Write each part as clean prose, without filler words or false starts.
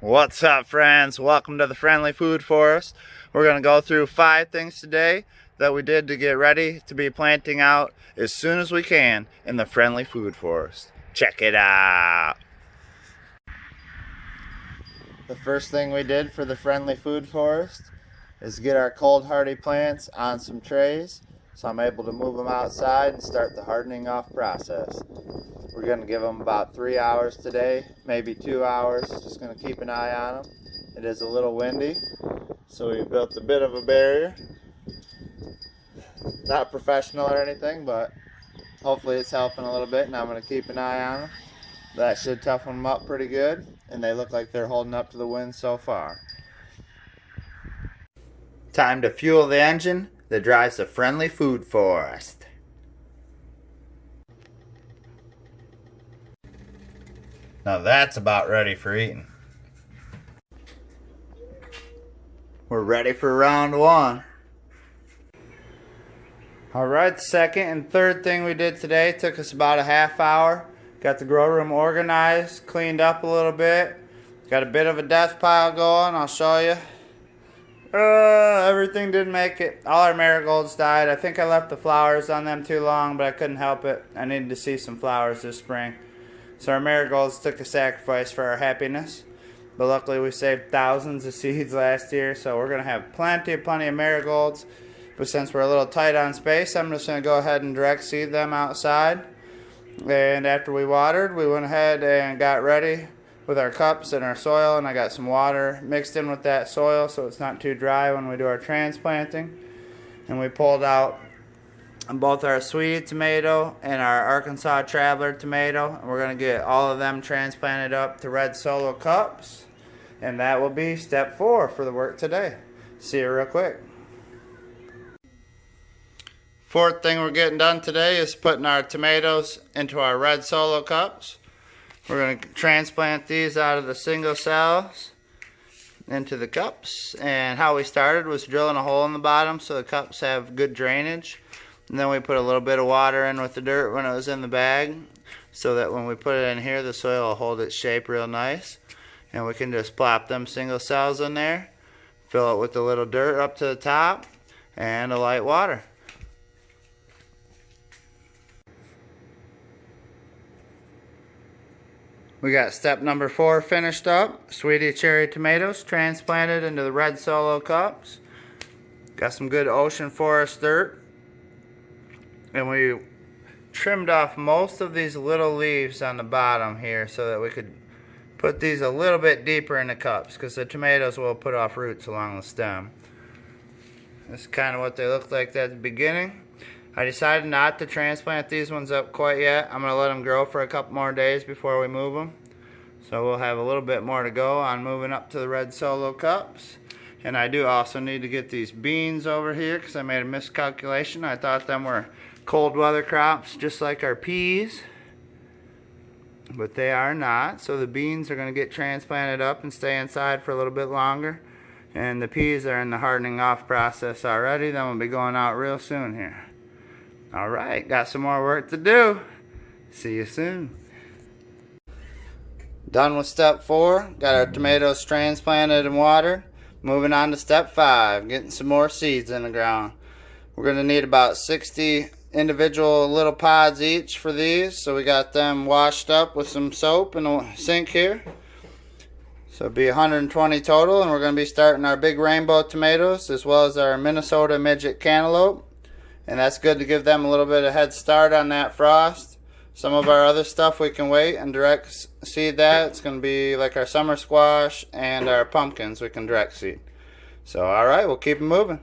What's up, friends? Welcome to the Friendly Food Forest. We're going to go through 5 things today that we did to get ready to be planting out as soon as we can in the Friendly Food Forest. Check it out! The first thing we did for the Friendly Food Forest is get our cold hardy plants on some trays so I'm able to move them outside and start the hardening off process. We're going to give them about 3 hours today, maybe 2 hours. Just going to keep an eye on them. It is a little windy, so we built a bit of a barrier. Not professional or anything, but hopefully it's helping a little bit, and I'm going to keep an eye on them. That should toughen them up pretty good, and they look like they're holding up to the wind so far. Time to fuel the engine that drives the Friendly Food Forest. Now that's about ready for eating. We're ready for round 1. Alright, the second and third thing we did today took us about a half hour. Got the grow room organized, cleaned up a little bit. Got a bit of a death pile going, I'll show you. Everything didn't make it. All our marigolds died. I think I left the flowers on them too long, but I couldn't help it. I needed to see some flowers this spring. So our marigolds took a sacrifice for our happiness. But luckily we saved thousands of seeds last year, so we're going to have plenty of marigolds. But since we're a little tight on space, I'm just going to go ahead and direct seed them outside. And after we watered, we went ahead and got ready with our cups and our soil, and I got some water mixed in with that soil so it's not too dry when we do our transplanting. And we pulled out both our sweetie tomato and our Arkansas Traveler tomato, and we're going to get all of them transplanted up to red solo cups, and that will be step 4 for the work today. See you real quick. Fourth thing we're getting done today is putting our tomatoes into our red solo cups. We're going to transplant these out of the single cells into the cups, and how we started was drilling a hole in the bottom so the cups have good drainage. And then we put a little bit of water in with the dirt when it was in the bag, so that when we put it in here, the soil will hold its shape real nice. And we can just plop them single cells in there, fill it with a little dirt up to the top, and a light water. We got step number 4 finished up. Sweetie cherry tomatoes transplanted into the red solo cups. Got some good ocean forest dirt. And we trimmed off most of these little leaves on the bottom here so that we could put these a little bit deeper in the cups, because the tomatoes will put off roots along the stem. This is kind of what they looked like at the beginning. I decided not to transplant these ones up quite yet. I'm going to let them grow for a couple more days before we move them. So we'll have a little bit more to go on moving up to the red solo cups. And I do also need to get these beans over here because I made a miscalculation. I thought them were cold weather crops just like our peas, but they are not. So the beans are going to get transplanted up and stay inside for a little bit longer, and the peas are in the hardening off process already. Then we'll be going out real soon here. Alright, got some more work to do. See you soon. Done with step 4. Got our tomatoes transplanted and watered. Moving on to step 5, getting some more seeds in the ground. We're going to need about 60 individual little pods each for these, so we got them washed up with some soap in a sink here. So it'll be 120 total, and we're going to be starting our big rainbow tomatoes as well as our Minnesota midget cantaloupe, and that's good to give them a little bit of head start on that frost. Some of our other stuff we can wait and direct seed that. It's going to be like our summer squash and our pumpkins we can direct seed. So alright, we'll keep it moving.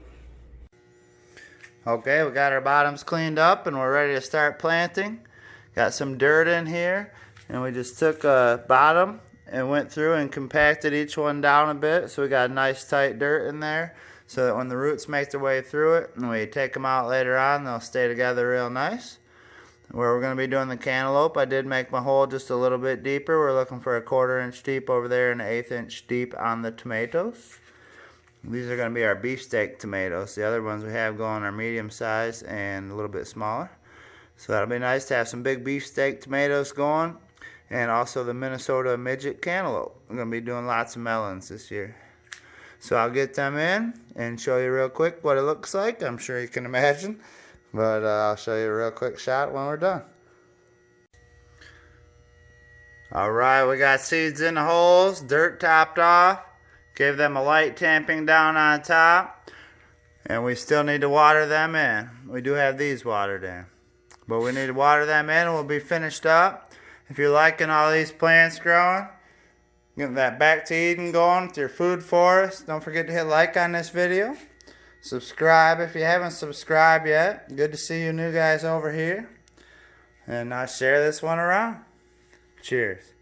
Okay, we got our bottoms cleaned up and we're ready to start planting. Got some dirt in here, and we just took a bottom and went through and compacted each one down a bit, so we got a nice tight dirt in there so that when the roots make their way through it and we take them out later on, they'll stay together real nice. Where we're going to be doing the cantaloupe, I did make my hole just a little bit deeper. We're looking for a 1/4 inch deep over there and an 1/8 inch deep on the tomatoes. These are going to be our beefsteak tomatoes. The other ones we have going are medium size and a little bit smaller. So that'll be nice to have some big beefsteak tomatoes going. and also the Minnesota midget cantaloupe. I'm going to be doing lots of melons this year. So I'll get them in and show you real quick what it looks like. I'm sure you can imagine, but I'll show you a real quick shot when we're done. Alright, we got seeds in the holes, dirt topped off. Gave them a light tamping down on top. And we still need to water them in. We do have these watered in. But we need to water them in and we'll be finished up. If you're liking all these plants growing, get that back to Eden going with your food forest. Don't forget to hit like on this video. Subscribe if you haven't subscribed yet. Good to see you new guys over here. And share this one around. Cheers.